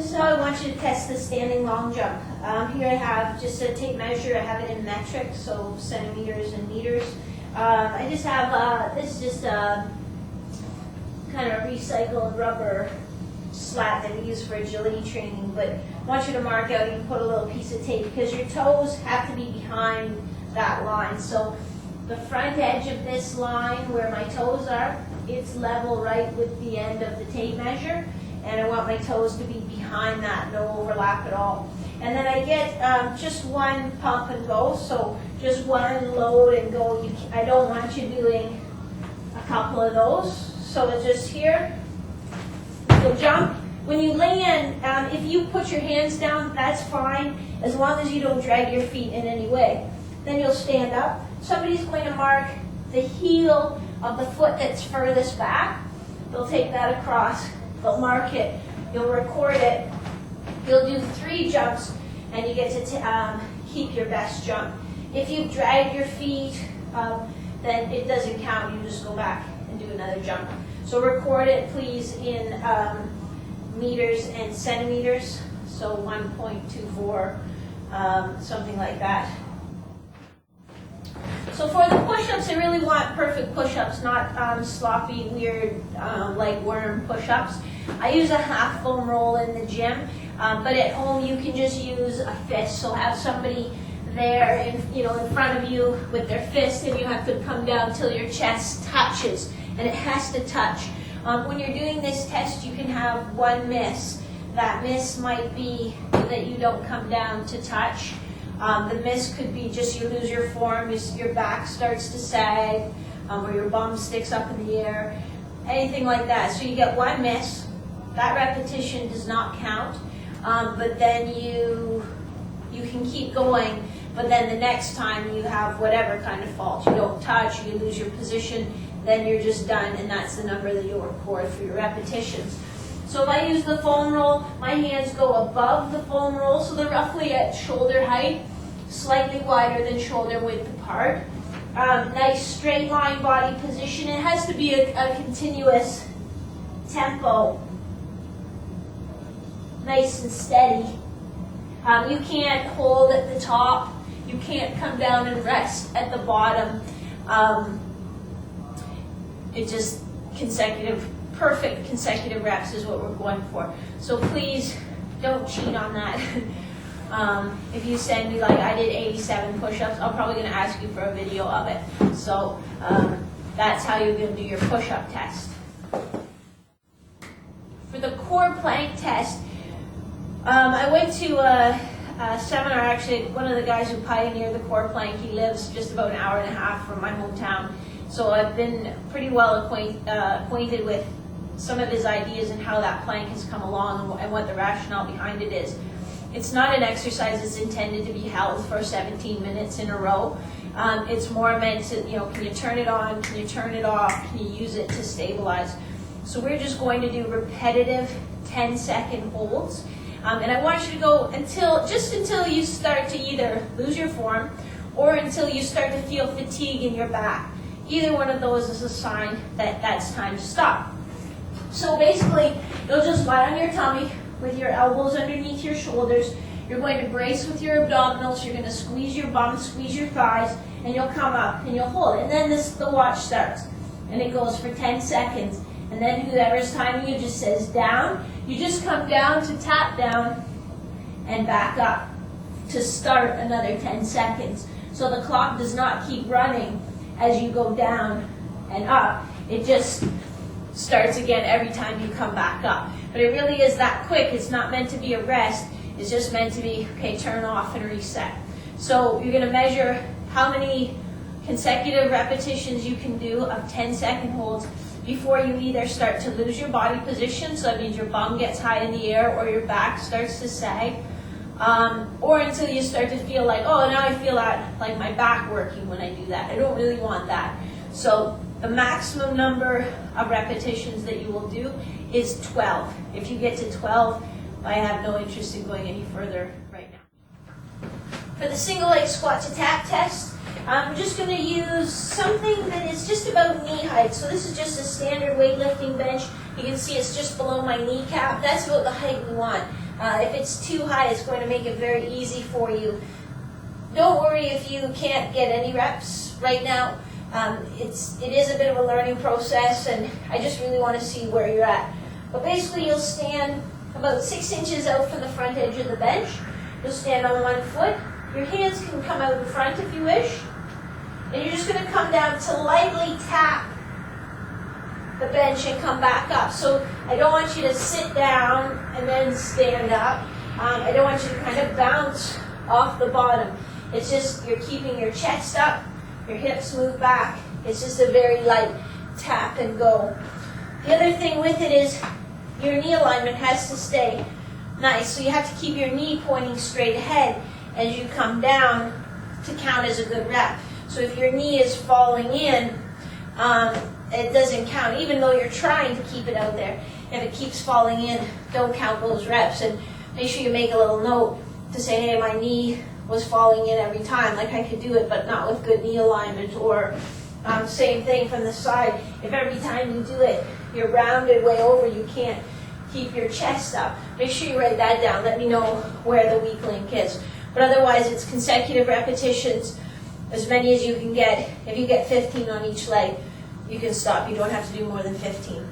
This is how I want you to test the standing long jump. Here I have just a tape measure. I have it in metric, so centimeters and meters. I just have, this is just a kind of recycled rubber slat that we use for agility training, but I want you to mark out, you can put a little piece of tape because your toes have to be behind that line. So the front edge of this line where my toes are, it's level right with the end of the tape measure, and I want my toes to be behind that, no overlap at all. And then I get just one pump and go, so just one load and go. I don't want you doing a couple of those. So it's just here, you'll jump. When you land, if you put your hands down, that's fine, as long as you don't drag your feet in any way. Then you'll stand up. Somebody's going to mark the heel of the foot that's furthest back. They'll take that across, they'll mark it, you'll record it. You'll do 3 jumps, and you get to keep your best jump. If you drag your feet, then it doesn't count. You just go back and do another jump. So record it, please, in meters and centimeters. So 1.24, something like that. So for the push-ups, I really want perfect push-ups, not sloppy, weird, like worm push-ups. I use a half foam roll in the gym, but at home you can just use a fist. So have somebody there, in front of you with their fist, and you have to come down till your chest touches, and it has to touch. When you're doing this test, you can have one miss. That miss might be that you don't come down to touch. The miss could be just you lose your form, your back starts to sag, or your bum sticks up in the air, anything like that. So you get one miss. That repetition does not count, but then you can keep going, but then the next time you have whatever kind of fault. You don't touch, you lose your position, then you're just done, and that's the number that you'll record for your repetitions. So if I use the foam roll, my hands go above the foam roll, so they're roughly at shoulder height, slightly wider than shoulder width apart. Nice straight line body position. It has to be a continuous tempo, nice and steady. You can't hold at the top. You can't come down and rest at the bottom. It just perfect consecutive reps is what we're going for. So please don't cheat on that. If you send me, like I did 87 push-ups, I'm probably going to ask you for a video of it. So that's how you're going to do your push-up test. For the core plank test, I went to a seminar, actually, one of the guys who pioneered the core plank, he lives just about an hour and a half from my hometown. So I've been pretty well acquainted with some of his ideas and how that plank has come along and what the rationale behind it is. It's not an exercise that's intended to be held for 17 minutes in a row. It's more meant to, can you turn it on, can you turn it off, can you use it to stabilize? So we're just going to do repetitive 10-second holds. And I want you to go until you start to either lose your form or until you start to feel fatigue in your back. Either one of those is a sign that that's time to stop. So basically, you'll just lie on your tummy with your elbows underneath your shoulders. You're going to brace with your abdominals. You're going to squeeze your bum, squeeze your thighs, and you'll come up and you'll hold it. And then the watch starts, and it goes for 10 seconds. And then whoever's timing you just says down. You just come down to tap down and back up to start another 10 seconds. So the clock does not keep running as you go down and up. It just starts again every time you come back up. But it really is that quick. It's not meant to be a rest. It's just meant to be, okay, turn off and reset. So you're going to measure how many consecutive repetitions you can do of 10-second holds before you either start to lose your body position, so that means your bum gets high in the air or your back starts to sag, or until you start to feel like, oh, now I feel like my back working when I do that. I don't really want that. So the maximum number of repetitions that you will do is 12. If you get to 12, I have no interest in going any further right now. For the single leg squat to tap test, I'm just going to use something that is just about knee height. So this is just a standard weightlifting bench. You can see it's just below my kneecap. That's about the height we want. If it's too high, it's going to make it very easy for you. Don't worry if you can't get any reps right now. It is a bit of a learning process, and I just really want to see where you're at. But basically, you'll stand about 6 inches out from the front edge of the bench. You'll stand on one foot. Your hands can come out in front if you wish. And you're just going to come down to lightly tap the bench and come back up. So I don't want you to sit down and then stand up. I don't want you to kind of bounce off the bottom. It's just you're keeping your chest up, your hips move back. It's just a very light tap and go. The other thing with it is your knee alignment has to stay nice. So you have to keep your knee pointing straight ahead as you come down to count as a good rep. So if your knee is falling in, it doesn't count, even though you're trying to keep it out there. If it keeps falling in, don't count those reps. And make sure you make a little note to say, hey, my knee was falling in every time. Like I could do it, but not with good knee alignment. Or same thing from the side. If every time you do it, you're rounded way over, you can't keep your chest up. Make sure you write that down. Let me know where the weak link is. But otherwise, it's consecutive repetitions, as many as you can get. If you get 15 on each leg, you can stop. You don't have to do more than 15.